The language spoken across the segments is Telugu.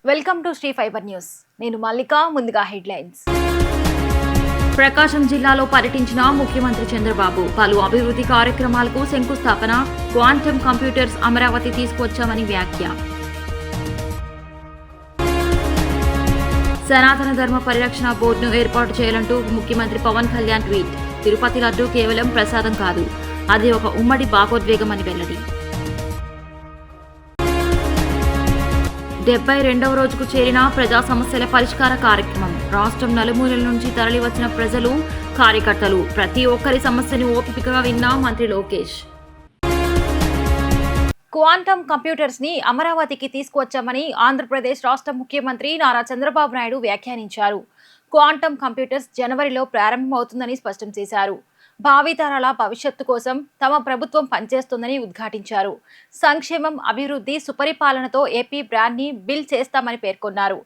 Welcome to Sri fibre news. నేను మల్లిక. ముందుగా హెడ్లైన్స్. ప్రకాశం జిల్లాలో పర్యటించిన ముఖ్యమంత్రి చంద్రబాబు పలు అభివృద్ధి కార్యక్రమాలకు శంకుస్థాపన. క్వాంటమ్ కంప్యూటర్స్ అమరావతి తీసుకొచ్చామని వ్యాఖ్య. సనాతన ధర్మ పరిరక్షణ బోర్డును ఏర్పాటు చేయాలంటూ ముఖ్యమంత్రి పవన్ కళ్యాణ్ ట్వీట్. తిరుపతి లడ్డు కేవలం ప్రసాదం కాదు, అది ఒక ఉమ్మడి భాగోద్వేగమని వెల్లడి. 72వ రోజుకు చేరిన ప్రజా సమస్యల పరిష్కార కార్యక్రమం. రాష్ట్రం నలుమూలల నుంచి తరలివచ్చిన ప్రజలు, కార్యకర్తలు ప్రతి ఒక్కరి సమస్యను ఓపికగా విన్న మంత్రి లోకేష్. క్వాంటమ్ కంప్యూటర్స్ ని అమరావతికి తీసుకువచ్చామని ఆంధ్రప్రదేశ్ రాష్ట్ర ముఖ్యమంత్రి నారా చంద్రబాబు నాయుడు వ్యాఖ్యానించారు. క్వాంటమ్ కంప్యూటర్స్ జనవరిలో ప్రారంభమవుతుందని స్పష్టం చేశారు. భావితరాల భవిష్యత్తు కోసం తమ ప్రభుత్వం పనిచేస్తుందని ఉద్ఘాటించారు. సంక్షేమం, అభివృద్ధి, సుపరిపాలనతో ఏపీ బ్రాండ్ ని బిల్డ్ చేస్తామని పేర్కొన్నారు.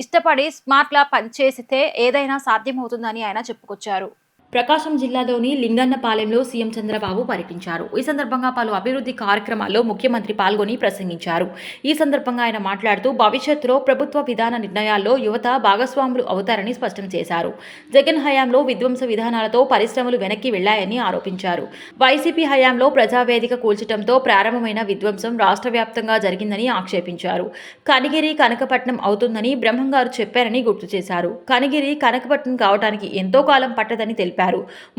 ఇష్టపడి స్మార్ట్లా పనిచేస్తే ఏదైనా సాధ్యమవుతుందని ఆయన చెప్పుకొచ్చారు. ప్రకాశం జిల్లాలోని లింగన్నపాలెంలో సీఎం చంద్రబాబు పర్యటించారు. ఈ సందర్భంగా పలు అభివృద్ధి కార్యక్రమాల్లో ముఖ్యమంత్రి పాల్గొని ప్రసంగించారు. ఈ సందర్భంగా ఆయన మాట్లాడుతూ భవిష్యత్తులో ప్రభుత్వ విధాన నిర్ణయాల్లో యువత భాగస్వాములు అవుతారని స్పష్టం చేశారు. జగన్ హయాంలో విధ్వంస విధానాలతో పరిశ్రమలు వెనక్కి వెళ్లాయని ఆరోపించారు. వైసీపీ హయాంలో ప్రజావేదిక కూల్చడంతో ప్రారంభమైన విధ్వంసం రాష్ట్ర వ్యాప్తంగా జరిగిందని ఆక్షేపించారు. కనిగిరి కనకపట్నం అవుతుందని బ్రహ్మంగారు చెప్పారని గుర్తు చేశారు. కనిగిరి కనకపట్నం కావడానికి ఎంతో కాలం పట్టదని తెలిపారు.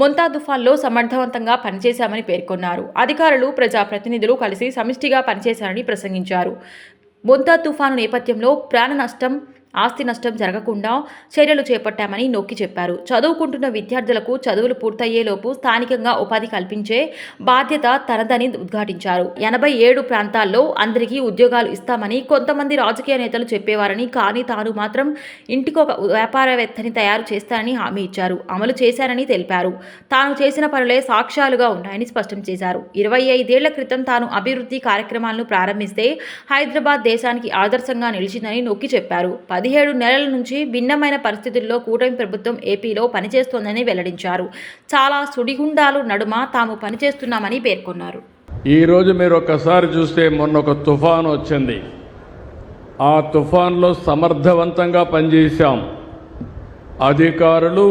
మొంతా తుఫాన్లో సమర్థవంతంగా పనిచేశామని పేర్కొన్నారు. అధికారులు, ప్రజాప్రతినిధులు కలిసి సమిష్టిగా పనిచేశారని ప్రసంగించారు. మొంతా తుఫాను నేపథ్యంలో ప్రాణ నష్టం, ఆస్తి నష్టం జరగకుండా చర్యలు చేపట్టామని నొక్కి చెప్పారు. చదువుకుంటున్న విద్యార్థులకు చదువులు పూర్తయ్యేలోపు స్థానికంగా ఉపాధి కల్పించే బాధ్యత తనదని ఉద్ఘాటించారు. 87 ప్రాంతాల్లో అందరికీ ఉద్యోగాలు ఇస్తామని కొంతమంది రాజకీయ నేతలు చెప్పేవారని, కానీ తాను మాత్రం ఇంటికొక వ్యాపారవేత్తని తయారు చేస్తానని హామీ ఇచ్చారు. అమలు చేశారని తెలిపారు. తాను చేసిన పనులే సాక్ష్యాలుగా ఉన్నాయని స్పష్టం చేశారు. 25 ఏళ్ల క్రితం తాను అభివృద్ధి కార్యక్రమాలను ప్రారంభిస్తే హైదరాబాద్ దేశానికి ఆదర్శంగా నిలిచిందని నొక్కి చెప్పారు. 17 నెలల నుంచి భిన్నమైన పరిస్థితుల్లో కూటమి ప్రభుత్వం ఏపీలో పనిచేస్తోందని వెల్లడించారు. చాలా సుడిగుండాలు నడుమ తాము పనిచేస్తున్నామని పేర్కొన్నారు. ఈరోజు మీరు ఒక్కసారి చూస్తే మొన్న ఒక తుఫాను వచ్చింది. ఆ తుఫాన్లో సమర్థవంతంగా పనిచేశాం. అధికారులు,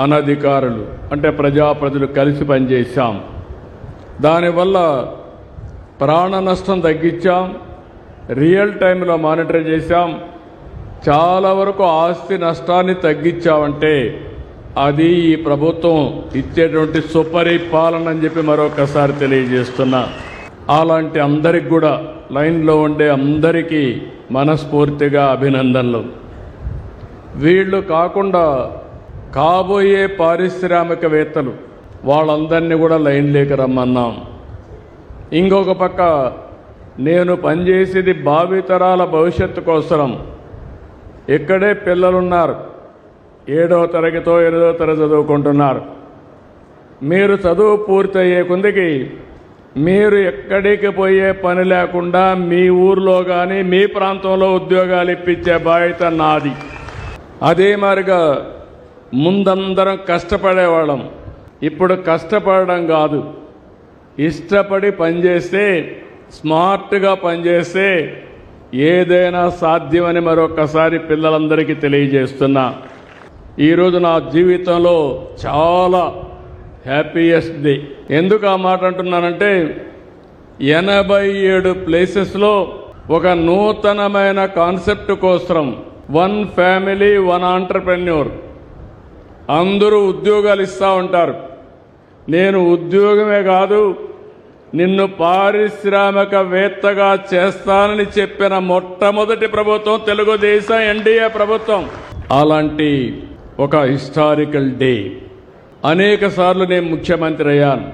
అనధికారులు అంటే ప్రజాప్రతినిధులు కలిసి పనిచేశాం. దానివల్ల ప్రాణ నష్టం తగ్గించాం. రియల్ టైంలో మానిటర్ చేశాం. చాలా వరకు ఆస్తి నష్టాన్ని తగ్గించామంటే అది ఈ ప్రభుత్వం ఇచ్చేటువంటి సుపరిపాలన అని చెప్పి మరొకసారి తెలియజేస్తున్నా. అలాంటి అందరికి కూడా, లైన్లో ఉండే అందరికీ మనస్ఫూర్తిగా అభినందనలు. వీళ్ళు కాకుండా కాబోయే పారిశ్రామికవేత్తలు వాళ్ళందరినీ కూడా లైన్లోకి రమ్మన్నాం. ఇంకొక పక్క నేను పనిచేసేది భావితరాల భవిష్యత్తు కోసం. ఇక్కడే పిల్లలున్నారు, 7వ తరగతో 8వ తరగతి చదువుకుంటున్నారు. మీరు చదువు పూర్తయ్యే కొందికి మీరు ఎక్కడికి పోయే పని లేకుండా మీ ఊర్లో కానీ మీ ప్రాంతంలో ఉద్యోగాలు ఇప్పించే బాధ్యత నాది. అదే మాదిరిగా ముందందరం కష్టపడేవాళ్ళం. ఇప్పుడు కష్టపడడం కాదు, ఇష్టపడి పనిచేస్తే, స్మార్ట్గా పనిచేస్తే ఏదైనా సాధ్యమని మరొకసారి పిల్లలందరికీ తెలియజేస్తున్నా. ఈరోజు నా జీవితంలో చాలా హ్యాపీయెస్ట్ డే. ఎందుకు ఆ మాట అంటున్నానంటే 87 ప్లేసెస్లో ఒక నూతనమైన కాన్సెప్ట్ కోసం 1 ఫ్యామిలీ 1 ఆంటర్ప్రెన్యూర్ అందరూ ఉద్యోగాలు ఇస్తూ ఉంటారు. నేను ఉద్యోగమే కాదు, నిన్ను పారిశ్రామికవేత్తగా చేస్తానని చెప్పిన మొట్టమొదటి ప్రభుత్వం తెలుగుదేశం ఎన్డీఏ ప్రభుత్వం. అలాంటి ఒక హిస్టారికల్ డే. అనేక సార్లు నేను ముఖ్యమంత్రి అయ్యాను.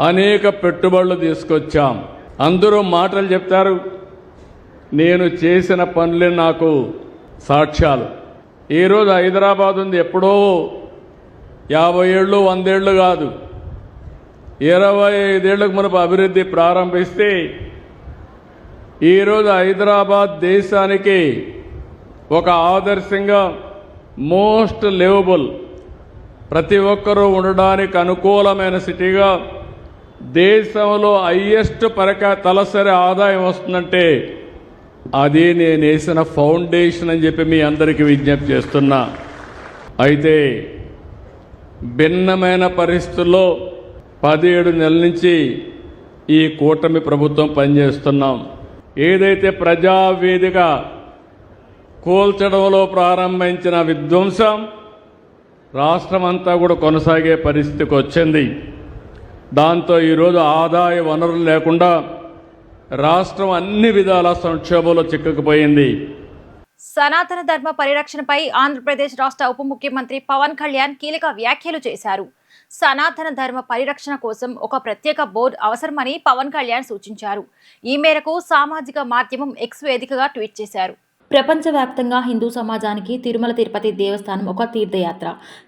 అనేక పెట్టుబడులు తీసుకొచ్చాం. అందరూ మాటలు చెప్తారు, నేను చేసిన పనులే నాకు సాక్ష్యాలు. ఈరోజు హైదరాబాద్ ఉంది, ఎప్పుడో 50 ఏళ్ళు 100 ఏళ్ళు కాదు, 25 ఏళ్లకు మునుపు అభివృద్ధి ప్రారంభిస్తే ఈరోజు హైదరాబాద్ దేశానికి ఒక ఆదర్శంగా, మోస్ట్ లివబుల్, ప్రతి ఒక్కరూ ఉండడానికి అనుకూలమైన సిటీగా, దేశంలో హైయెస్ట్ తలసరి ఆదాయం వస్తుందంటే అది నేను వేసిన ఫౌండేషన్ అని చెప్పి మీ అందరికీ విజ్ఞప్తి చేస్తున్నా. అయితే భిన్నమైన పరిస్థితుల్లో 17 నెలల నుంచి ఈ కూటమి ప్రభుత్వం పనిచేస్తున్నాం. ఏదైతే ప్రజావేదిక కూల్చడంలో ప్రారంభించిన విధ్వంసం రాష్ట్రమంతా కూడా కొనసాగే పరిస్థితికి వచ్చింది. దాంతో ఈరోజు ఆదాయ వనరులు లేకుండా రాష్ట్రం అన్ని విధాల సంక్షోభంలో చిక్కుకుపోయింది. సనాతన ధర్మ పరిరక్షణపై ఆంధ్రప్రదేశ్ రాష్ట్ర ఉప ముఖ్యమంత్రి పవన్ కళ్యాణ్ కీలక వ్యాఖ్యలు చేశారు. సనాతన ధర్మ పరిరక్షణ కోసం ఒక ప్రత్యేక బోర్డు అవసరమని పవన్ కళ్యాణ్ సూచించారు. ఈ మేరకు సామాజిక మాధ్యమం ఎక్స్ వేదికగా ట్వీట్ చేశారు. ప్రపంచవ్యాప్తంగా హిందూ సమాజానికి తిరుమల తిరుపతి దేవస్థానం ఒక తీర్థయాత్ర,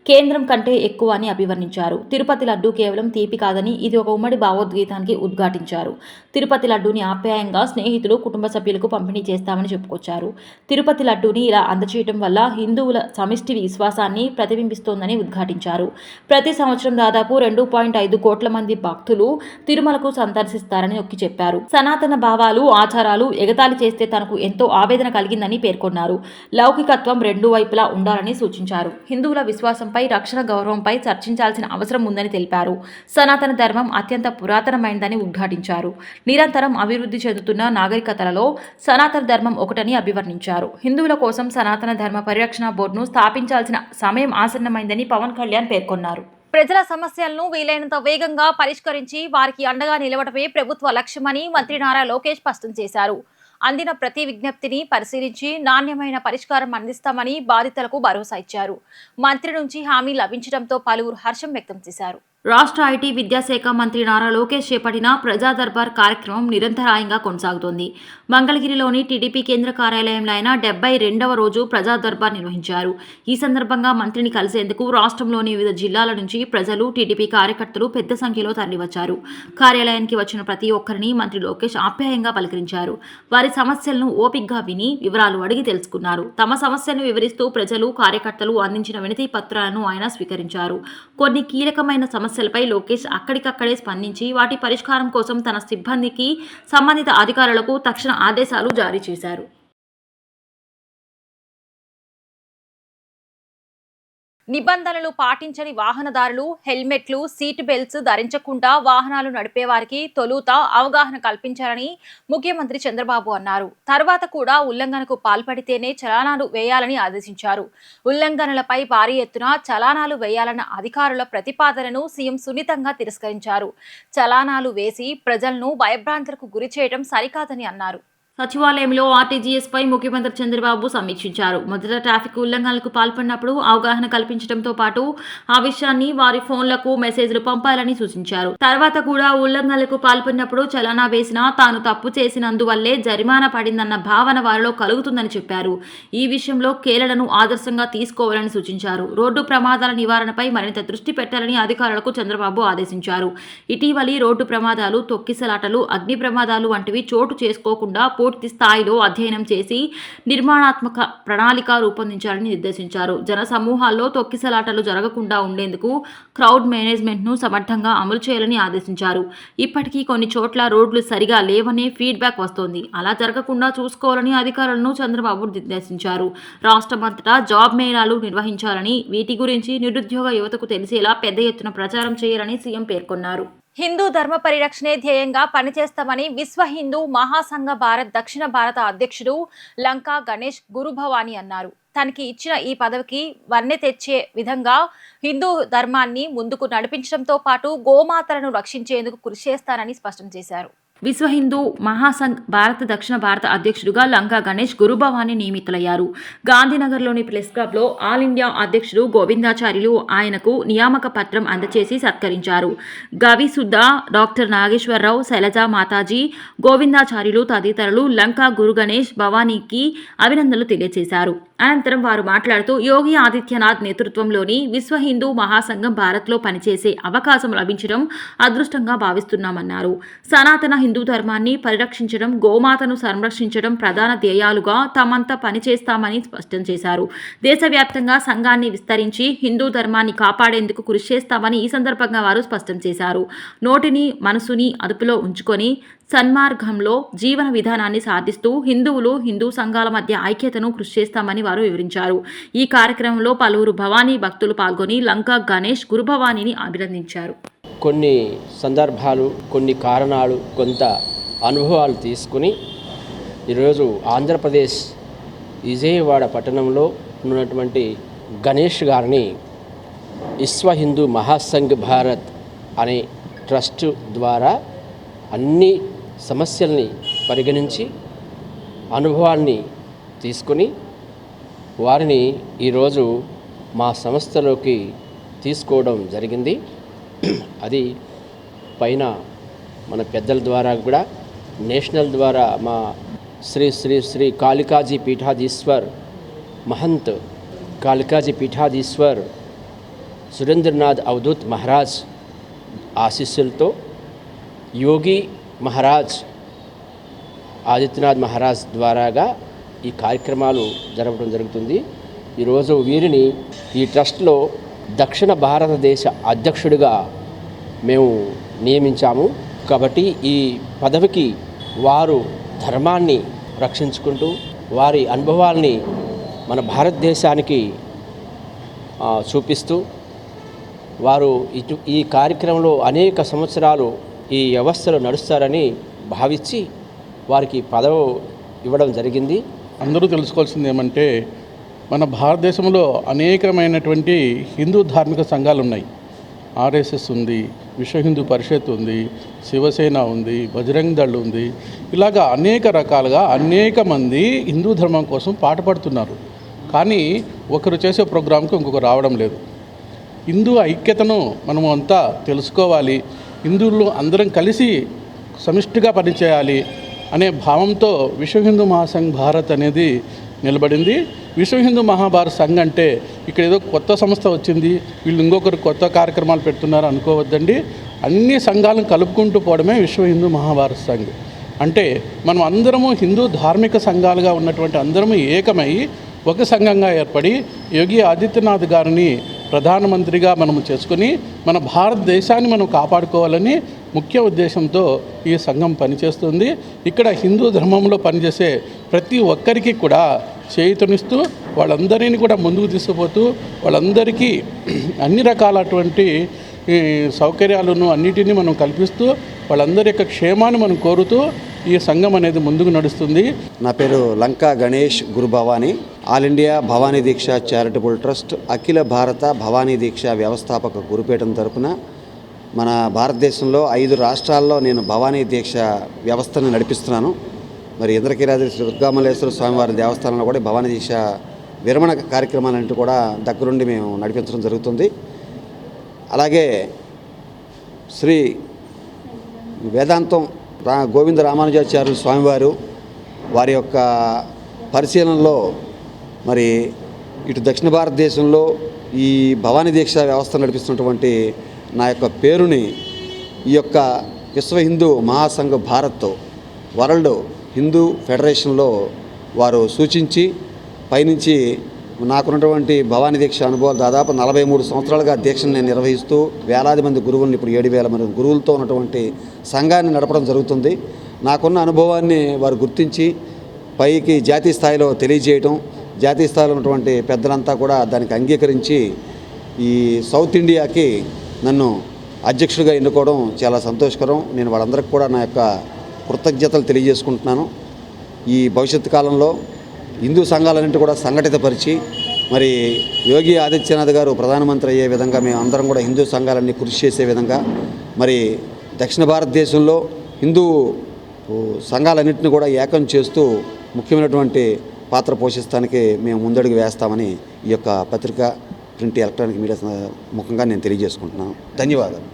కేంద్రం కంటే ఎక్కువ అని అభివర్ణించారు. తిరుపతి లడ్డూ కేవలం తీపి కాదని ఇది ఒక ఉమ్మడి భావోద్గీతానికి ఉద్ఘాటించారు. తిరుపతి లడ్డూని ఆప్యాయంగా స్నేహితులు, కుటుంబ సభ్యులకు పంపిణీ చేస్తామని చెప్పుకొచ్చారు. తిరుపతి లడ్డూని ఇలా అందచేయడం వల్ల హిందువుల సమిష్టి విశ్వాసాన్ని ప్రతిబింబిస్తోందని ఉద్ఘాటించారు. ప్రతి సంవత్సరం దాదాపు 2.5 కోట్ల మంది భక్తులు తిరుమలకు సందర్శిస్తారని నొక్కి చెప్పారు. సనాతన భావాలు, ఆచారాలు ఎగతాళి చేస్తే తనకు ఎంతో ఆవేదన కలిగిందని పేర్కొన్నారు. లౌకికత్వం రెండు వైపులా ఉండాలని సూచించారు. హిందువుల విశ్వాసంపై, రక్షణ గౌరవంపై చర్చించాల్సిన అవసరం ఉందని తెలిపారు. సనాతన ధర్మం అత్యంత పురాతనమైనదని ఉద్ఘాటించారు. నిరంతరం అభివృద్ధి చెందుతున్న నాగరికతలలో సనాతన ధర్మం ఒకటని అభివర్ణించారు. హిందువుల కోసం సనాతన ధర్మ పరిరక్షణ బోర్డును స్థాపించాల్సిన సమయం ఆసన్నమైందని పవన్ కళ్యాణ్ పేర్కొన్నారు. ప్రజల సమస్యలను వీలైనంత వేగంగా పరిష్కరించి వారికి అండగా నిలవడమే ప్రభుత్వ లక్ష్యమని మంత్రి నారా లోకేష్ స్పష్టం చేశారు. అందిన ప్రతి విజ్ఞప్తిని పరిశీలించి నాణ్యమైన పరిష్కారం అందిస్తామని బాధితులకు భరోసా ఇచ్చారు. మంత్రి నుంచి హామీ లభించడంతో పలువురు హర్షం వ్యక్తం చేశారు. రాష్ట్ర ఐటీ విద్యాశాఖ మంత్రి నారా లోకేష్ చేపట్టిన ప్రజా దర్బార్ కార్యక్రమం నిరంతరాయంగా కొనసాగుతోంది. మంగళగిరిలోని టీడీపీ కేంద్ర కార్యాలయంలో ఆయన 72వ రోజు ప్రజా దర్బార్ నిర్వహించారు. ఈ సందర్భంగా మంత్రిని కలిసేందుకు రాష్ట్రంలోని వివిధ జిల్లాల నుంచి ప్రజలు, టీడీపీ కార్యకర్తలు పెద్ద సంఖ్యలో తరలివచ్చారు. కార్యాలయానికి వచ్చిన ప్రతి ఒక్కరిని మంత్రి లోకేష్ ఆప్యాయంగా పలకరించారు. వారి సమస్యలను ఓపికగా విని వివరాలు అడిగి తెలుసుకున్నారు. తమ సమస్యలను వివరిస్తూ ప్రజలు, కార్యకర్తలు అందించిన వినతి పత్రాలను ఆయన స్వీకరించారు. కొన్ని కీలకమైన సమస్యలపై లోకేష్ అక్కడికక్కడే స్పందించి వాటి పరిష్కారం కోసం తన సిబ్బందికి, సంబంధిత అధికారులకు తక్షణ ఆదేశాలు జారీ చేశారు. నిబంధనలు పాటించని వాహనదారులు హెల్మెట్లు, సీట్ బెల్ట్స్ ధరించకుండా వాహనాలు నడిపేవారికి తొలుత అవగాహన కల్పించాలని ముఖ్యమంత్రి చంద్రబాబు అన్నారు. తర్వాత కూడా ఉల్లంఘనకు పాల్పడితేనే చలానాలు వేయాలని ఆదేశించారు. ఉల్లంఘనలపై భారీ ఎత్తున చలానాలు వేయాలన్న అధికారుల ప్రతిపాదనను సీఎం సున్నితంగా తిరస్కరించారు. చలానాలు వేసి ప్రజలను భయభ్రాంతులకు గురి చేయడం సరికాదని అన్నారు. సచివాలయంలో ఆర్టీజీఎస్ పై ముఖ్యమంత్రి చంద్రబాబు సమీక్షించారు. మొదట ట్రాఫిక్ ఉల్లంఘనలకు పాల్పడినప్పుడు అవగాహన కల్పించడంతో పాటు ఆ విషయాన్ని వారి ఫోన్లకు మెసేజ్లు పంపాలని సూచించారు. తర్వాత కూడా ఉల్లంఘనలకు పాల్పడినప్పుడు చలానా వేసినా తాను తప్పు చేసినందువల్లే జరిమానా పడిందన్న భావన వారిలో కలుగుతుందని చెప్పారు. ఈ విషయంలో కేరళను ఆదర్శంగా తీసుకోవాలని సూచించారు. రోడ్డు ప్రమాదాల నివారణపై మరింత దృష్టి పెట్టాలని అధికారులకు చంద్రబాబు ఆదేశించారు. ఇటీవలి రోడ్డు ప్రమాదాలు, తొక్కిసలాటలు, అగ్ని ప్రమాదాలు వంటివి చోటు చేసుకోకుండా పూర్తి స్థాయిలో అధ్యయనం చేసి నిర్మాణాత్మక ప్రణాళిక రూపొందించాలని నిర్దేశించారు. జన సమూహాల్లో తొక్కిసలాటలు జరగకుండా ఉండేందుకు క్రౌడ్ మేనేజ్మెంట్ను సమర్థంగా అమలు చేయాలని ఆదేశించారు. ఇప్పటికీ కొన్ని చోట్ల రోడ్లు సరిగా లేవనే ఫీడ్బ్యాక్ వస్తోంది. అలా జరగకుండా చూసుకోవాలని అధికారులను చంద్రబాబు నిర్దేశించారు. రాష్ట్రమంతటా జాబ్ మేళాలు నిర్వహించాలని, వీటి గురించి నిరుద్యోగ యువతకు తెలిసేలా పెద్ద ఎత్తున ప్రచారం చేయాలని సీఎం పేర్కొన్నారు. హిందూ ధర్మ పరిరక్షణే ధ్యేయంగా పనిచేస్తామని విశ్వ హిందూ మహాసంఘ భారత్ దక్షిణ భారత అధ్యక్షుడు లంకా గణేష్ గురుభవాని అన్నారు. తనకి ఇచ్చిన ఈ పదవికి వన్నె తెచ్చే విధంగా హిందూ ధర్మాన్ని ముందుకు నడిపించడంతో పాటు గోమాతలను రక్షించేందుకు కృషి చేస్తానని స్పష్టం చేశారు. విశ్వ హిందూ మహాసంఘ్ భారత దక్షిణ భారత అధ్యక్షుడిగా లంకా గణేష్ గురుభవాని నియమితులయ్యారు. గాంధీనగర్లోని ప్రెస్ క్లబ్లో ఆల్ ఇండియా అధ్యక్షుడు గోవిందాచార్యులు ఆయనకు నియామక పత్రం అందజేసి సత్కరించారు. గవిసుద్ధ, డాక్టర్ నాగేశ్వరరావు, శైలజా మాతాజీ, గోవిందాచార్యులు తదితరులు లంకా గురు గణేష్ భవానీకి అభినందనలు తెలియజేశారు. అనంతరం వారు మాట్లాడుతూ యోగి ఆదిత్యనాథ్ నేతృత్వంలోని విశ్వ హిందూ మహాసంఘం భారత్లో పనిచేసే అవకాశం లభించడం అదృష్టంగా భావిస్తున్నామన్నారు. సనాతన హిందూ ధర్మాన్ని పరిరక్షించడం, గోమాతను సంరక్షించడం ప్రధాన ధ్యేయాలుగా తమంతా పనిచేస్తామని స్పష్టం చేశారు. దేశవ్యాప్తంగా సంఘాన్ని విస్తరించి హిందూ ధర్మాన్ని కాపాడేందుకు కృషి చేస్తామని ఈ సందర్భంగా వారు స్పష్టం చేశారు. నోటిని, మనసుని అదుపులో ఉంచుకొని సన్మార్గంలో జీవన విధానాన్ని సాధిస్తూ హిందూ సంఘాల మధ్య ఐక్యతను కృషి చేస్తామని వారు వివరించారు. ఈ కార్యక్రమంలో పలువురు భవానీ భక్తులు పాల్గొని లంకా గణేష్ గురుభవానీని అభినందించారు. కొన్ని సందర్భాలు, కొన్ని కారణాలు, కొంత అనుభవాలు తీసుకుని ఈరోజు ఆంధ్రప్రదేశ్ విజయవాడ పట్టణంలో ఉన్నటువంటి గణేష్ గారిని విశ్వ హిందూ మహాసంఘ్ భారత్ అనే ట్రస్ట్ ద్వారా అన్ని సమస్యల్ని పరిగణించి అనుభవాన్ని తీసుకొని వారిని ఈరోజు మా సంస్థలోకి తీసుకోవడం జరిగింది. అది పైన మన పెద్దల ద్వారా కూడా నేషనల్ ద్వారా మా శ్రీ శ్రీ శ్రీ కాళికాజీ పీఠాధీశ్వర్ మహంత్ కాళికాజీ పీఠాధీశ్వర్ సురేంద్రనాథ్ అవధూత్ మహారాజ్ ఆశీస్సులతో యోగి మహారాజ్ ఆదిత్యనాథ్ మహారాజ్ ద్వారాగా ఈ కార్యక్రమాలు జరపడం జరుగుతుంది. ఈరోజు వీరిని ఈ ట్రస్ట్లో దక్షిణ భారతదేశ అధ్యక్షుడిగా మేము నియమించాము. కాబట్టి ఈ పదవికి వారు ధర్మాన్ని రక్షించుకుంటూ వారి అనుభవాల్ని మన భారతదేశానికి చూపిస్తూ వారు ఈ కార్యక్రమంలో అనేక సంవత్సరాలు ఈ వ్యవస్థలో నడుస్తారని భావించి వారికి పదవి ఇవ్వడం జరిగింది. అందరూ తెలుసుకోవాల్సింది ఏమంటే మన భారతదేశంలో అనేకమైనటువంటి హిందూ ధార్మిక సంఘాలు ఉన్నాయి. ఆర్ఎస్ఎస్ ఉంది, విశ్వ హిందూ పరిషత్ ఉంది, శివసేన ఉంది, బజరంగ్ దళ్ ఉంది. ఇలాగా అనేక రకాలుగా అనేక మంది హిందూ ధర్మం కోసం పాటుపడుతున్నారు. కానీ ఒకరు చేసే ప్రోగ్రాంకి ఇంకొకరు రావడం లేదు. హిందూ ఐక్యతను మనము అంతా తెలుసుకోవాలి, హిందువులు అందరం కలిసి సమిష్టిగా పనిచేయాలి అనే భావంతో విశ్వ హిందూ మహాసంఘ్ భారత్ అనేది నిలబడింది. విశ్వ హిందూ మహాభారత్ సంఘ్ అంటే ఇక్కడ ఏదో కొత్త సంస్థ వచ్చింది, వీళ్ళు ఇంకొకరు కొత్త కార్యక్రమాలు పెడుతున్నారు అనుకోవద్దండి. అన్ని సంఘాలను కలుపుకుంటూ పోవడమే విశ్వ హిందూ మహాభారత్ సంఘ్. అంటే మనం అందరము హిందూ ధార్మిక సంఘాలుగా ఉన్నటువంటి అందరము ఏకమై ఒక సంఘంగా ఏర్పడి యోగి ఆదిత్యనాథ్ గారిని ప్రధానమంత్రిగా మనము చేసుకుని మన భారతదేశాన్ని మనం కాపాడుకోవాలని ముఖ్య ఉద్దేశంతో ఈ సంఘం పనిచేస్తుంది. ఇక్కడ హిందూ ధర్మంలో పనిచేసే ప్రతి ఒక్కరికి కూడా చేయుతనిస్తూ వాళ్ళందరినీ కూడా ముందుకు తీసుకుపోతూ వాళ్ళందరికీ అన్ని రకాలటువంటి సౌకర్యాలను అన్నిటినీ మనం కల్పిస్తూ వాళ్ళందరి యొక్క క్షేమాన్ని మనం కోరుతూ ఈ సంఘం అనేది ముందుకు నడుస్తుంది. నా పేరు లంకా గణేష్ గురుభవాని. ఆల్ ఇండియా భవానీ దీక్ష చారిటబుల్ ట్రస్ట్ అఖిల భారత భవానీ దీక్ష వ్యవస్థాపక గురుపీఠం తరపున మన భారతదేశంలో 5 రాష్ట్రాల్లో నేను భవానీ దీక్ష వ్యవస్థను నడిపిస్తున్నాను. మరి ఇంద్రకీలాద్రి శ్రీ దుర్గామల్లేశ్వర స్వామివారి దేవస్థానంలో కూడా భవానీ దీక్ష విరమణ కార్యక్రమాలంటూ కూడా దగ్గరుండి మేము నడిపించడం జరుగుతుంది. అలాగే శ్రీ వేదాంతం గోవింద రామానుజాచార్యులు స్వామివారు వారి యొక్క పరిశీలనలో మరి ఇటు దక్షిణ భారతదేశంలో ఈ భవానీ దీక్ష వ్యవస్థ నడిపిస్తున్నటువంటి నా యొక్క పేరుని ఈ యొక్క విశ్వ హిందూ మహాసంఘ్ భారత్ వరల్డ్ హిందూ ఫెడరేషన్లో వారు సూచించి పైనుంచి నాకున్నటువంటి భవానీ దీక్ష అనుభవాలు దాదాపు 43 సంవత్సరాలుగా దీక్షను నేను నిర్వహిస్తూ వేలాది మంది గురువులను ఇప్పుడు 7,000 మంది గురువులతో ఉన్నటువంటి సంఘాన్ని నడపడం జరుగుతుంది. నాకున్న అనుభవాన్ని వారు గుర్తించి పైకి జాతీయ స్థాయిలో తెలియజేయటం, జాతీయ స్థాయిలో ఉన్నటువంటి పెద్దలంతా కూడా దానికి అంగీకరించి ఈ సౌత్ ఇండియాకి నన్ను అధ్యక్షుడిగా ఎన్నుకోవడం చాలా సంతోషకరం. నేను వాళ్ళందరికీ కూడా నా యొక్క కృతజ్ఞతలు తెలియజేసుకుంటున్నాను. ఈ భవిష్యత్తు కాలంలో హిందూ సంఘాలన్నింటి కూడా సంఘటితపరిచి మరి యోగి ఆదిత్యనాథ్ గారు ప్రధానమంత్రి అయ్యే విధంగా మేము అందరం కూడా హిందూ సంఘాలన్నీ కృషి చేసే విధంగా మరి దక్షిణ భారతదేశంలో హిందూ సంఘాలన్నింటినీ కూడా ఏకం చేస్తూ ముఖ్యమైనటువంటి పాత్ర పోషిస్తానికి మేము ముందడుగు వేస్తామని ఈ యొక్క పత్రిక, ప్రింట్, ఎలక్ట్రానిక్ మీడియా ముఖంగా నేను తెలియజేసుకుంటున్నాను. ధన్యవాదాలు.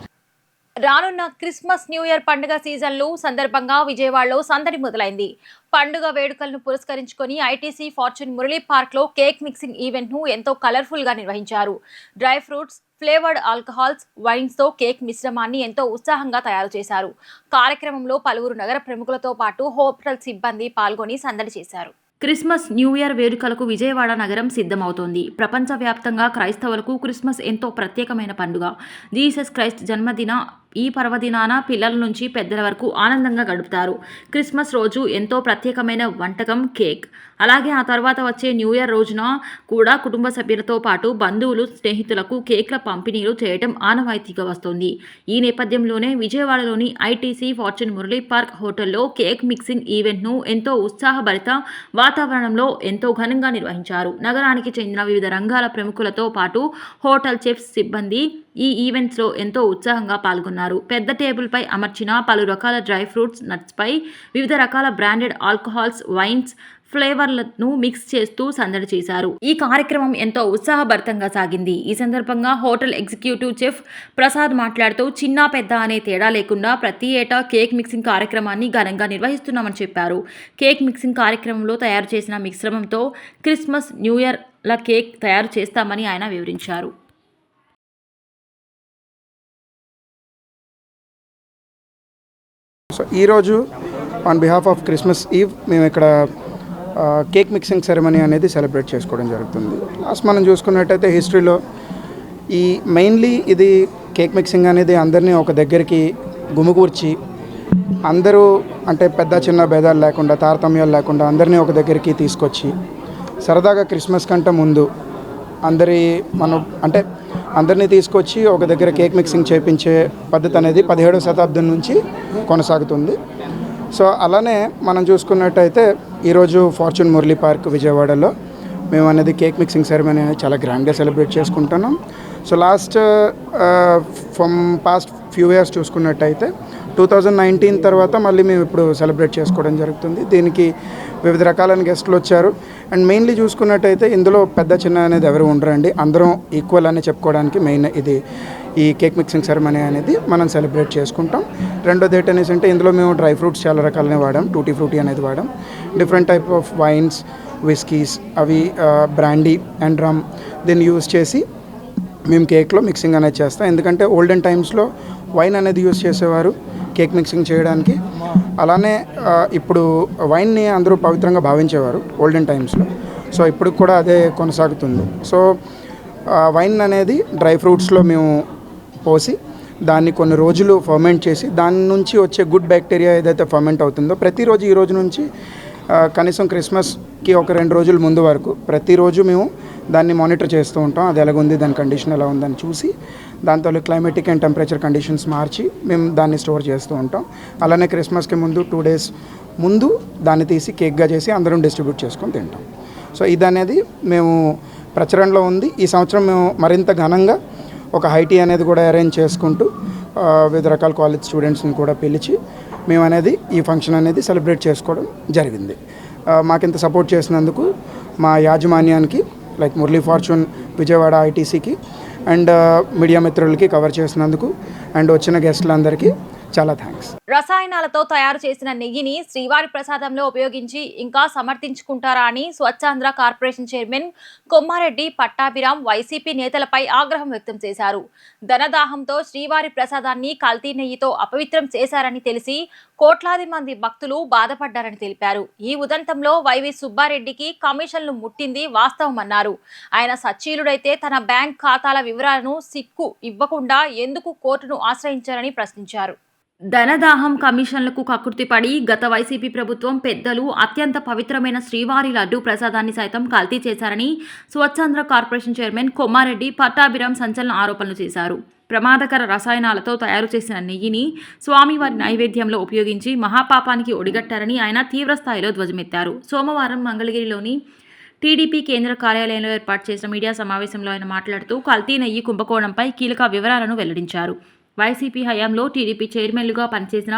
రానున్న క్రిస్మస్ న్యూ ఇయర్ పండుగ సీజన్లు సందర్భంగా విజయవాడలో సందడి మొదలైంది. పండుగ వేడుకలను పురస్కరించుకొని ఐటీసీ ఫార్చ్యూన్ మురళీ పార్క్ లో కేక్ మిక్సింగ్ ఈవెంట్ ను ఎంతో కలర్ఫుల్ గా నిర్వహించారు. Dry fruits, flavoured alcohols, wines తో కేక్ మిశ్రమాన్ని ఎంతో ఉత్సాహంగా తయారు చేశారు. కార్యక్రమంలో పలువురు నగర ప్రముఖులతో పాటు హోటల్ సిబ్బంది పాల్గొని సందడి చేశారు. క్రిస్మస్ న్యూ ఇయర్ వేడుకలకు విజయవాడ నగరం సిద్ధమవుతోంది. ప్రపంచవ్యాప్తంగా క్రైస్తవులకు క్రిస్మస్ ఎంతో ప్రత్యేకమైన పండుగ. జీసస్ క్రైస్ట్ జన్మదిన ఈ పర్వదినాన పిల్లల నుంచి పెద్దల వరకు ఆనందంగా గడుపుతారు. క్రిస్మస్ రోజు ఎంతో ప్రత్యేకమైన వంటకం కేక్. అలాగే ఆ తర్వాత వచ్చే న్యూ ఇయర్ రోజున కూడా కుటుంబ సభ్యులతో పాటు బంధువులు, స్నేహితులకు కేక్ల పంపిణీలు చేయడం ఆనవాయితీగా వస్తోంది. ఈ నేపథ్యంలోనే విజయవాడలోని ఐటీసీ ఫార్చ్యూన్ మురళీ పార్క్ హోటల్లో కేక్ మిక్సింగ్ ఈవెంట్ను ఎంతో ఉత్సాహభరిత వాతావరణంలో ఎంతో ఘనంగా నిర్వహించారు. నగరానికి చెందిన వివిధ రంగాల ప్రముఖులతో పాటు హోటల్ చెఫ్స్, సిబ్బంది ఈ ఈవెంట్స్లో ఎంతో ఉత్సాహంగా పాల్గొన్నారు. పెద్ద టేబుల్పై అమర్చిన పలు రకాల డ్రై ఫ్రూట్స్, నట్స్పై వివిధ రకాల బ్రాండెడ్ ఆల్కహాల్స్, వైన్స్, ఫ్లేవర్లను మిక్స్ చేస్తూ సందడి చేశారు. ఈ కార్యక్రమం ఎంతో ఉత్సాహభరితంగా సాగింది. ఈ సందర్భంగా హోటల్ ఎగ్జిక్యూటివ్ చెఫ్ ప్రసాద్ మాట్లాడుతూ చిన్న పెద్ద అనే తేడా లేకుండా ప్రతి ఏటా కేక్ మిక్సింగ్ కార్యక్రమాన్ని ఘనంగా నిర్వహిస్తున్నామని చెప్పారు. కేక్ మిక్సింగ్ కార్యక్రమంలో తయారు చేసిన మిశ్రమంతో క్రిస్మస్, న్యూ ఇయర్ల కేక్ తయారు చేస్తామని ఆయన వివరించారు. సో ఈరోజు ఆన్ బిహాఫ్ ఆఫ్ క్రిస్మస్ ఈవ్ మేము ఇక్కడ కేక్ మిక్సింగ్ సెరమనీ అనేది సెలబ్రేట్ చేసుకోవడం జరుగుతుంది. లాస్ట్ మనం చూసుకున్నట్టయితే హిస్టరీలో ఈ మెయిన్లీ ఇది కేక్ మిక్సింగ్ అనేది అందరినీ ఒక దగ్గరికి గుమిగూర్చి అందరూ అంటే పెద్ద చిన్న భేదాలు లేకుండా, తారతమ్యాలు లేకుండా అందరినీ ఒక దగ్గరికి తీసుకొచ్చి సరదాగా క్రిస్మస్ కంటే ముందు అందరినీ తీసుకొచ్చి ఒక దగ్గర కేక్ మిక్సింగ్ చేయించే పద్ధతి అనేది 17వ శతాబ్దం నుంచి కొనసాగుతుంది. సో అలానే మనం చూసుకున్నట్టయితే ఈరోజు ఫార్చ్యూన్ మురళీ పార్క్ విజయవాడలో మేము అనేది కేక్ మిక్సింగ్ సెరమనీ అనేది చాలా గ్రాండ్గా సెలబ్రేట్ చేసుకుంటున్నాం. So from past few years చూసుకున్నట్టయితే 2019 తర్వాత మళ్ళీ మేము ఇప్పుడు సెలబ్రేట్ చేసుకోవడం జరుగుతుంది. దీనికి వివిధ రకాలైన గెస్టులు వచ్చారు. అండ్ మెయిన్లీ చూసుకున్నట్టయితే ఇందులో పెద్ద చిన్న అనేది ఎవరు ఉండరండి, అందరం ఈక్వల్ అని చెప్పుకోవడానికి మెయిన్ ఇది ఈ కేక్ మిక్సింగ్ సెరమనీ అనేది మనం సెలబ్రేట్ చేసుకుంటాం. రెండోది ఏంటనేసి అంటే ఇందులో మేము డ్రై ఫ్రూట్స్ చాలా రకాలనే వాడాం. టూటీ ఫ్రూటీ అనేది వాడాం. Different type of wines, whiskies, అవి బ్రాండీ అండ్ రమ్ దీన్ని యూజ్ చేసి మేము కేక్లో మిక్సింగ్ అనేది చేస్తాం. ఎందుకంటే ఓల్డెన్ టైమ్స్లో వైన్ అనేది యూజ్ చేసేవారు కేక్ మిక్సింగ్ చేయడానికి. అలానే ఇప్పుడు వైన్ని అందరూ పవిత్రంగా భావించేవారు ఓల్డెన్ టైమ్స్లో. సో ఇప్పుడు కూడా అదే కొనసాగుతుంది. సో వైన్ అనేది డ్రై ఫ్రూట్స్లో మేము పోసి దాన్ని కొన్ని రోజులు ఫర్మెంట్ చేసి దాని నుంచి వచ్చే గుడ్ బ్యాక్టీరియా ఏదైతే ఫర్మెంట్ అవుతుందో ప్రతిరోజు ఈ రోజు నుంచి కనీసం క్రిస్మస్కి ఒక 2 రోజుల ముందు వరకు ప్రతిరోజు మేము దాన్ని మానిటర్ చేస్తూ ఉంటాం. అది ఎలాగుంది, దాని కండిషన్ ఎలా ఉందని చూసి దాంతో క్లైమేటిక్ అండ్ టెంపరేచర్ కండిషన్స్ మార్చి మేము దాన్ని స్టోర్ చేస్తూ ఉంటాం. అలానే క్రిస్మస్కి ముందు 2 days ముందు దాన్ని తీసి కేక్గా చేసి అందరం డిస్ట్రిబ్యూట్ చేసుకొని తింటాం. సో ఇది అనేది మేము ప్రచురణలో ఉంది. ఈ సంవత్సరం మేము మరింత ఘనంగా ఒక హైటీ అనేది కూడా అరేంజ్ చేసుకుంటూ వివిధ రకాల కాలేజ్ స్టూడెంట్స్ని కూడా పిలిచి మేము అనేది ఈ ఫంక్షన్ అనేది సెలబ్రేట్ చేసుకోవడం జరిగింది. మాకింత సపోర్ట్ చేసినందుకు మా యాజమాన్యానికి లైక్ మురళీ ఫార్చ్యూన్ విజయవాడ ఐటీసీకి అండ్ మీడియా మిత్రులకి కవర్ చేసినందుకు అండ్ వచ్చిన గెస్టులందరికీ చాలా థ్యాంక్స్. రసాయనాలతో తయారు చేసిన నెయ్యిని శ్రీవారి ప్రసాదంలో ఉపయోగించి ఇంకా సమర్థించుకుంటారా అని స్వచ్ఛాంధ్ర కార్పొరేషన్ చైర్మన్ కొమ్మారెడ్డి పట్టాభిరామ్ వైసీపీ నేతలపై ఆగ్రహం వ్యక్తం చేశారు. ధనదాహంతో శ్రీవారి ప్రసాదాన్ని కల్తీ నెయ్యితో అపవిత్రం చేశారని తెలిసి కోట్లాది మంది భక్తులు బాధపడ్డారని తెలిపారు. ఈ ఉదంతంలో వైవి సుబ్బారెడ్డికి కమిషన్లు ముట్టింది వాస్తవమన్నారు. ఆయన సచ్చీలుడైతే తన బ్యాంక్ ఖాతాల వివరాలను సిక్కు ఇవ్వకుండా ఎందుకు కోర్టును ఆశ్రయించారని ప్రశ్నించారు. ధనదాహం కమిషన్లకు కక్కుర్తిపడి గత వైసీపీ ప్రభుత్వం పెద్దలు అత్యంత పవిత్రమైన శ్రీవారి లడ్డూ ప్రసాదాన్ని సైతం కల్తీ చేశారని స్వచ్ఛాంధ్ర కార్పొరేషన్ చైర్మన్ కొమ్మారెడ్డి పట్టాభిరామ్ సంచలన ఆరోపణలు చేశారు. ప్రమాదకర రసాయనాలతో తయారు చేసిన నెయ్యిని స్వామివారి నైవేద్యంలో ఉపయోగించి మహాపాపానికి ఒడిగట్టారని ఆయన తీవ్రస్థాయిలో ధ్వజమెత్తారు. సోమవారం మంగళగిరిలోని టీడీపీ కేంద్ర కార్యాలయంలో ఏర్పాటు చేసిన మీడియా సమావేశంలో ఆయన మాట్లాడుతూ కల్తీ నెయ్యి కుంభకోణంపై కీలక వివరాలను వెల్లడించారు. వైసీపీ హయాంలో టీడీపీ చైర్మన్లుగా పనిచేసిన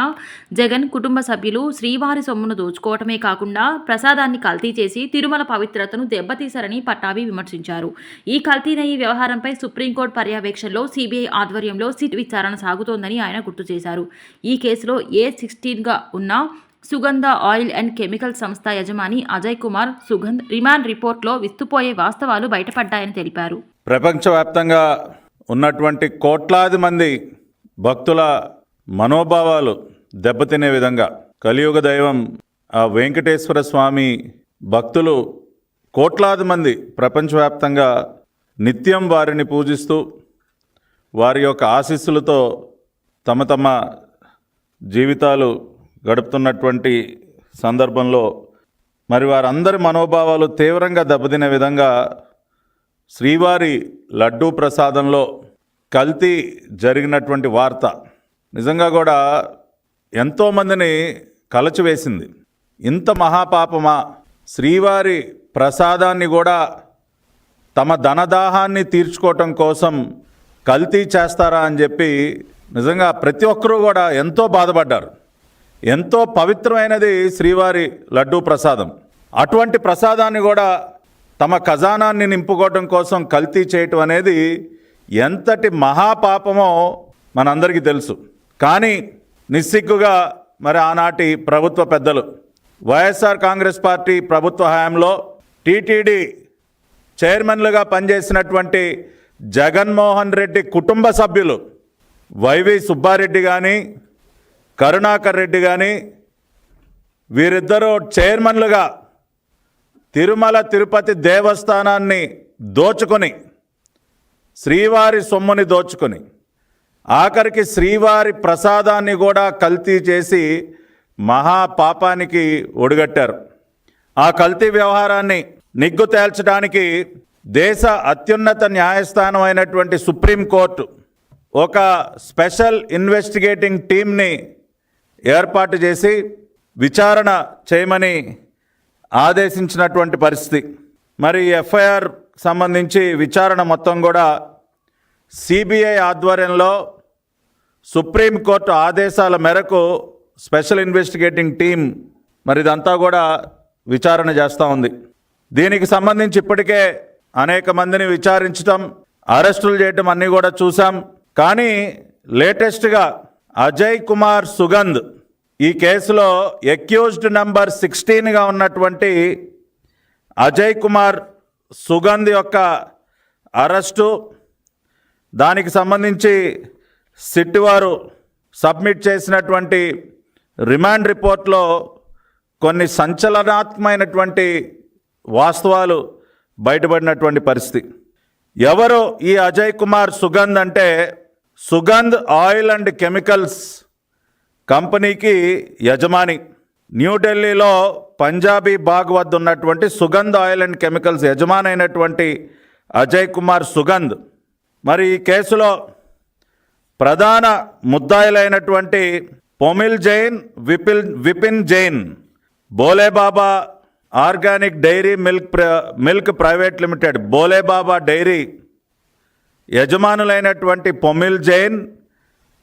జగన్ కుటుంబ సభ్యులు శ్రీవారి సొమ్మును దోచుకోవటమే కాకుండా ప్రసాదాన్ని కల్తీ చేసి తిరుమల పవిత్రతను దెబ్బతీశారని పట్టాభి విమర్శించారు. ఈ కల్తీ నెయ్యి వ్యవహారంపై సుప్రీంకోర్టు పర్యవేక్షణలో సిబిఐ ఆధ్వర్యంలో సిట్ విచారణ సాగుతోందని ఆయన గుర్తు చేశారు. ఈ కేసులో A16గా ఉన్న సుగంధ ఆయిల్ అండ్ కెమికల్ సంస్థ యజమాని అజయ్ కుమార్ సుగంధ్ రిమాండ్ రిపోర్ట్లో విస్తుపోయే వాస్తవాలు బయటపడ్డాయని తెలిపారు. ప్రపంచవ్యాప్తంగా ఉన్నటువంటి కోట్లాది మంది భక్తుల మనోభావాలు దెబ్బతినే విధంగా కలియుగ దైవం ఆ వెంకటేశ్వర స్వామి భక్తులు కోట్లాది మంది ప్రపంచవ్యాప్తంగా నిత్యం వారిని పూజిస్తూ వారి యొక్క ఆశీస్సులతో తమ తమ జీవితాలు గడుపుతున్నటువంటి సందర్భంలో మరి వారందరి మనోభావాలు తీవ్రంగా దెబ్బతినే విధంగా శ్రీవారి లడ్డూ ప్రసాదంలో కల్తీ జరిగినటువంటి వార్త నిజంగా కూడా ఎంతోమందిని కలచివేసింది. ఇంత మహాపాపమా, శ్రీవారి ప్రసాదాన్ని కూడా తమ ధనదాహాన్ని తీర్చుకోవటం కోసం కల్తీ చేస్తారా అని చెప్పి నిజంగా ప్రతి ఒక్కరూ కూడా ఎంతో బాధపడ్డారు. ఎంతో పవిత్రమైనది శ్రీవారి లడ్డూ ప్రసాదం. అటువంటి ప్రసాదాన్ని కూడా తమ ఖజానాన్ని నింపుకోవడం కోసం కల్తీ చేయటం అనేది ఎంతటి మహాపాపమో మనందరికీ తెలుసు. కానీ నిస్సిగ్గుగా మరి ఆనాటి ప్రభుత్వ పెద్దలు వైఎస్ఆర్ కాంగ్రెస్ పార్టీ ప్రభుత్వ హయాంలో టీటీడీ చైర్మన్లుగా పనిచేసినటువంటి జగన్మోహన్ రెడ్డి కుటుంబ సభ్యులు వైవి సుబ్బారెడ్డి కానీ కరుణాకర్ రెడ్డి కానీ వీరిద్దరూ చైర్మన్లుగా తిరుమల తిరుపతి దేవస్థానాన్ని దోచుకొని శ్రీవారి సొమ్ముని దోచుకొని ఆఖరికి శ్రీవారి ప్రసాదాన్ని కూడా కల్తీ చేసి మహాపాపానికి ఒడిగట్టారు. ఆ కల్తీ వ్యవహారాన్ని నిగ్గు తేల్చడానికి దేశ అత్యున్నత న్యాయస్థానం అయినటువంటి సుప్రీంకోర్టు ఒక స్పెషల్ ఇన్వెస్టిగేటింగ్ టీమ్ని ఏర్పాటు చేసి విచారణ చేయమని ఆదేశించినటువంటి పరిస్థితి. మరి ఎఫ్ఐఆర్ సంబంధించి విచారణ మొత్తం కూడా సిబిఐ ఆధ్వర్యంలో సుప్రీంకోర్టు ఆదేశాల మేరకు స్పెషల్ ఇన్వెస్టిగేటింగ్ టీం మరి ఇదంతా కూడా విచారణ చేస్తూ ఉంది. దీనికి సంబంధించి ఇప్పటికే అనేక మందిని విచారించటం, అరెస్టులు చేయటం అన్నీ కూడా చూసాం. కానీ లేటెస్ట్గా అజయ్ కుమార్ సుగంధ్ ఈ కేసులో అక్యూజ్డ్ నెంబర్ 16గా ఉన్నటువంటి అజయ్ కుమార్ సుగంధ్ యొక్క అరెస్టు, దానికి సంబంధించి సిట్ వారు సబ్మిట్ చేసినటువంటి రిమాండ్ రిపోర్ట్లో కొన్ని సంచలనాత్మకమైనటువంటి వాస్తవాలు బయటపడినటువంటి పరిస్థితి. ఎవరు ఈ అజయ్ కుమార్ సుగంధ్ అంటే సుగంధ్ ఆయిల్ అండ్ కెమికల్స్ కంపెనీకి యజమాని. న్యూఢిల్లీలో పంజాబీ బాగ్ వద్ద ఉన్నటువంటి సుగంధ్ ఆయిల్ అండ్ కెమికల్స్ యజమాని అయినటువంటి అజయ్ కుమార్ సుగంధ్ మరి ఈ కేసులో ప్రధాన ముద్దాయిలైనటువంటి Pomil Jain, Vipin Jain, Bholebaba organic dairy milk private limited Bholebaba dairy యజమానులైనటువంటి పొమిల్ జైన్,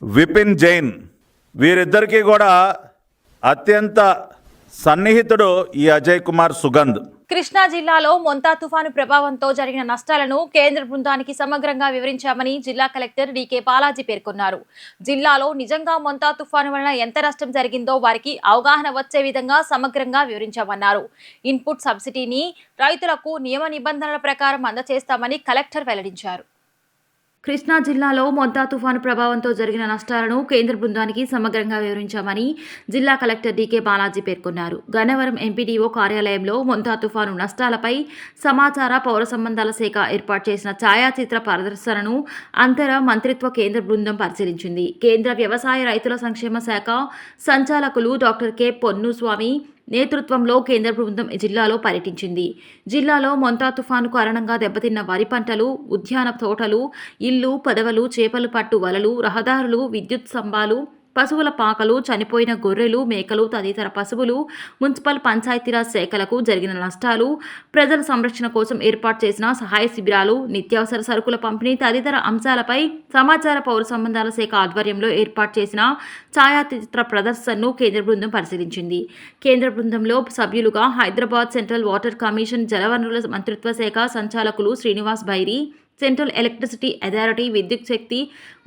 విపిన్ జైన్ వీరిద్దరికీ కూడా అత్యంత సన్నిహితుడు ఈ అజయ్ కుమార్ సుగంధ్. కృష్ణా జిల్లాలో మొంతా తుఫాను ప్రభావంతో జరిగిన నష్టాలను కేంద్ర బృందానికి సమగ్రంగా వివరించామని జిల్లా కలెక్టర్ డీకే బాలాజీ పేర్కొన్నారు. జిల్లాలో నిజంగా మొంతా తుఫాను వలన ఎంత నష్టం జరిగిందో వారికి అవగాహన వచ్చే విధంగా సమగ్రంగా వివరించామన్నారు. ఇన్పుట్ సబ్సిడీని రైతులకు నియమ నిబంధనల ప్రకారం అందజేస్తామని కలెక్టర్ వెల్లడించారు. కృష్ణా జిల్లాలో మొంతా తుఫాను ప్రభావంతో జరిగిన నష్టాలను కేంద్ర బృందానికి సమగ్రంగా వివరించామని జిల్లా కలెక్టర్ డీకే బాలాజీ పేర్కొన్నారు. గన్నవరం ఎంపీడీఓ కార్యాలయంలో మొంతా తుఫాను నష్టాలపై సమాచార పౌర సంబంధాల శాఖ ఏర్పాటు చేసిన ఛాయాచిత్ర ప్రదర్శనను అంతర మంత్రిత్వ కేంద్ర బృందం పరిశీలించింది. కేంద్ర వ్యవసాయ రైతుల సంక్షేమ శాఖ సంచాలకులు డాక్టర్ కె పొన్నుస్వామి నేతృత్వంలో కేంద్ర బృందం జిల్లాలో పర్యటించింది. జిల్లాలో మొంతా తుఫాను కారణంగా దెబ్బతిన్న వరి పంటలు, ఉద్యాన తోటలు, ఇళ్లు, పడవలు, చేపలు పట్టు వలలు, రహదారులు, విద్యుత్ స్తంభాలు, పశువుల పాకలు, చనిపోయిన గొర్రెలు, మేకలు తదితర పశువులు, మున్సిపల్ పంచాయతీరాజ్ శాఖలకు జరిగిన నష్టాలు, ప్రజల సంరక్షణ కోసం ఏర్పాటు చేసిన సహాయ శిబిరాలు, నిత్యావసర సరుకుల పంపిణీ తదితర అంశాలపై సమాచార పౌర సంబంధాల శాఖ ఆధ్వర్యంలో ఏర్పాటు చేసిన ఛాయాచిత్ర ప్రదర్శనను కేంద్ర బృందం పరిశీలించింది. కేంద్ర బృందంలో సభ్యులుగా హైదరాబాద్ సెంట్రల్ వాటర్ కమిషన్ జలవనరుల మంత్రిత్వ శాఖ సంచాలకులు Srinivas Bairi, central electricity authority విద్యుత్ శక్తి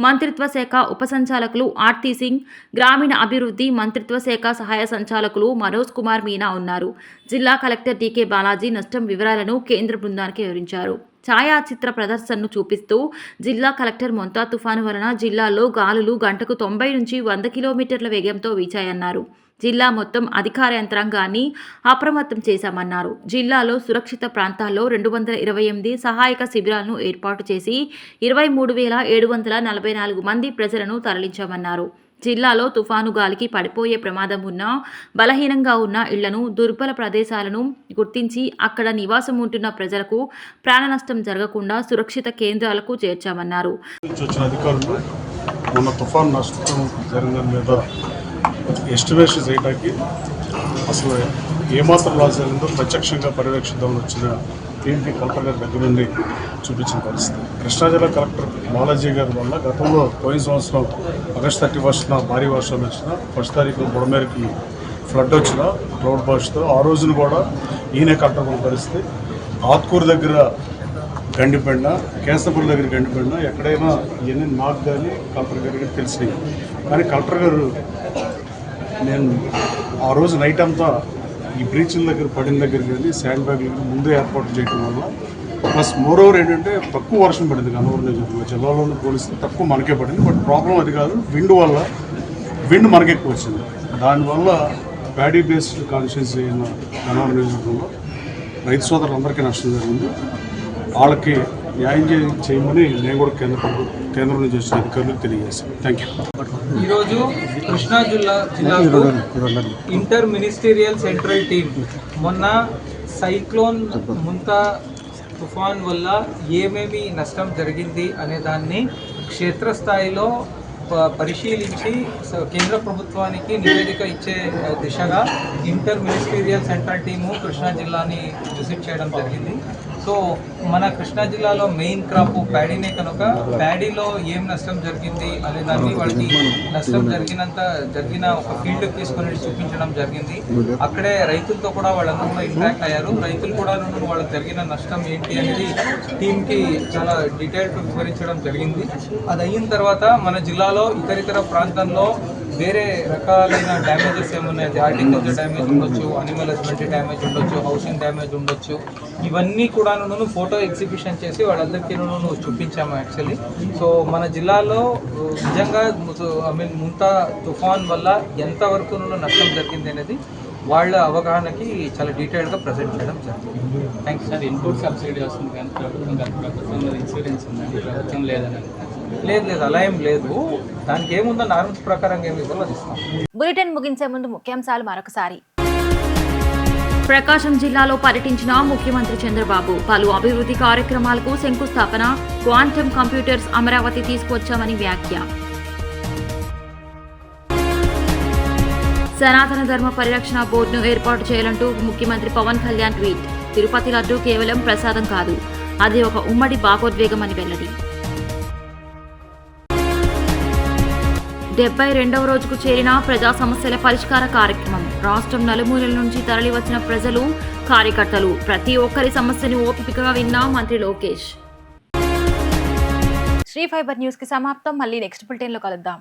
మంత్రిత్వ శాఖ ఉప సంచాలకులు ఆర్తి సింగ్, గ్రామీణ అభివృద్ధి మంత్రిత్వ శాఖ సహాయ సంచాలకులు మనోజ్ కుమార్ మీనా ఉన్నారు. జిల్లా కలెక్టర్ డీకే బాలాజీ నష్టం వివరాలను కేంద్ర బృందానికి వివరించారు. ఛాయాచిత్ర ప్రదర్శనను చూపిస్తూ జిల్లా కలెక్టర్ మొంతా తుఫాను వలన జిల్లాలో గాలులు గంటకు 90 నుంచి 100 కిలోమీటర్ల వేగంతో వీచాయన్నారు. జిల్లా మొత్తం అధికార యంత్రాంగాన్ని అప్రమత్తం చేశామన్నారు. జిల్లాలో సురక్షిత ప్రాంతాల్లో 228 సహాయక శిబిరాలను ఏర్పాటు చేసి 23,744 మంది ప్రజలను తరలించామన్నారు. జిల్లాలో తుఫాను గాలికి పడిపోయే ప్రమాదం ఉన్న బలహీనంగా ఉన్న ఇళ్లను, దుర్బల ప్రదేశాలను గుర్తించి అక్కడ నివాసం ఉంటున్న ప్రజలకు ప్రాణ నష్టం జరగకుండా సురక్షిత కేంద్రాలకు చేర్చామన్నారు. వచ్చిన అధికారులు మొన్న తుఫాను నష్టం జరిగిన మీద ఎస్టిమేషన్ చేయడానికి అసలు ఏమాత్రం లాస్ జరిగిందో ప్రత్యక్షంగా పర్యవేక్షిద్దామని వచ్చిన టీంకి కలెక్టర్ గారి దగ్గర నుండి చూపించిన పరిస్థితి. కృష్ణా జిల్లా కలెక్టర్ బాలాజీ గారి వల్ల గతంలో పోయిన సంవత్సరం ఆగస్టు 31న భారీ వర్షాలు వచ్చిన 1వ తారీఖు బుడమేరకి ఫ్లడ్ వచ్చిన క్లౌడ్ బర్స్ట్తో ఆ రోజున కూడా ఈయనే కలెక్టర్ ఉన్న పరిస్థితి. ఆత్కూరు దగ్గర గండిపడిన, కేశపూర్ దగ్గర గండిపడిన, ఎక్కడైనా ఇవన్నీ నాకు కానీ కలెక్టర్ గారికి తెలిసినాయి. కానీ కలెక్టర్ గారు నేను ఆ రోజు నైట్ అంతా ఈ బ్రీచ్ల దగ్గర పడిన దగ్గర కానీ శాండ్ బ్యాగ్లు ముందే ఏర్పాటు చేయడం వల్ల ప్లస్ మోరోవర్ ఏంటంటే తక్కువ వర్షం పడింది. గన్నవరం జిల్లాలో పోలిస్తే తక్కువ మనకే పడింది. బట్ ప్రాబ్లం అది కాదు, విండ్ మనకి ఎక్కువ వచ్చింది. దానివల్ల ప్యాడీ బేస్డ్ కాన్స్టిట్యున్సీ అయిన గన్నవరం నియోజకవర్గంలో రైతు సోదరులందరికీ నష్టం జరిగింది. వాళ్ళకి న్యాయం చేయమని నేను కూడా కేంద్రం నుంచి వచ్చిన అధికారులకు తెలియజేశాను. Thank you. ఈరోజు కృష్ణా జిల్లాకు ఇంటర్ మినిస్టీరియల్ సెంట్రల్ టీమ్ మొన్న సైక్లోన్ ముంతా తుఫాన్ వల్ల ఏమేమి నష్టం జరిగింది అనే దాన్ని క్షేత్రస్థాయిలో పరిశీలించి కేంద్ర ప్రభుత్వానికి నివేదిక ఇచ్చే దిశగా inter ministerial central team Krishna జిల్లాని విజిట్ చేయడం జరిగింది. సో మన కృష్ణా జిల్లాలో మెయిన్ క్రాప్ ప్యాడీనే కనుక ప్యాడీలో ఏం నష్టం జరిగింది అనే దాన్ని వాళ్ళకి నష్టం జరిగిన ఒక ఫీల్డ్కి తీసుకొని చూపించడం జరిగింది. అక్కడే రైతులతో కూడా వాళ్ళందరూ కూడా ఇంపాక్ట్ అయ్యారు. రైతులు కూడా వాళ్ళకి జరిగిన నష్టం ఏంటి అనేది టీంకి చాలా డీటెయిల్గా వివరించడం జరిగింది. అది అయిన తర్వాత మన జిల్లాలో ఇతర ప్రాంతాల్లో వేరే రకాలైన డ్యామేజెస్ ఏమున్నాయి, హార్టికల్చర్ డ్యామేజ్ ఉండొచ్చు, అనిమల్ హస్బెండరీ డ్యామేజ్ ఉండొచ్చు, హౌసింగ్ డ్యామేజ్ ఉండొచ్చు. ఇవన్నీ కూడా ఫోటో ఎగ్జిబిషన్ చేసి వాళ్ళందరికీ చూపించాము యాక్చువల్లీ. సో మన జిల్లాలో నిజంగా ముంతా తుఫాన్ వల్ల ఎంతవరకు నష్టం జరిగింది అనేది వాళ్ళ అవగాహనకి చాలా డీటెయిల్గా ప్రజెంట్ చేయడం జరిగింది. Thank you sir. Input subsidy వస్తుంది కానీ ప్రభుత్వంలో ఇన్సూరెన్స్ ఉందండి, ప్రభుత్వం లేదని. లేదు అలా ఏం లేదు. దానికి ఏముందో నార్మల్స్ ప్రకారం ఏమి ఇవ్వాలో అది ఇస్తాం. బులెటిన్ ముగించే ముందు ముఖ్యాంశాలు మరొకసారి. ప్రకాశం జిల్లాలో పర్యటించిన ముఖ్యమంత్రి చంద్రబాబు పలు అభివృద్ధి కార్యక్రమాలకు శంకుస్థాపన, క్వాంటమ్ కంప్యూటర్స్ అమరావతి తీసుకువచ్చామని వ్యాఖ్య. సనాతన ధర్మ పరిరక్షణ బోర్డును ఏర్పాటు చేయాలంటూ ముఖ్యమంత్రి పవన్ కళ్యాణ్ ట్వీట్. తిరుపతి లడ్డు కేవలం ప్రసాదం కాదు, అది ఒక ఉమ్మడి భాగోద్వేగం అని వెల్లడి. 72వ రోజుకు చేరిన ప్రజా సమస్యల పరిష్కార కార్యక్రమం. రాష్ట్రం నలుమూలల నుంచి తరలివచ్చిన ప్రజలు, కార్యకర్తలు ప్రతి ఒక్కరి సమస్యను ఓపికగా విన్న మంత్రి లోకేష్. శ్రీ ఫైబర్ న్యూస్ కి సమాప్తం. మళ్ళీ నెక్స్ట్ బులెటిన్ లో కలుద్దాం.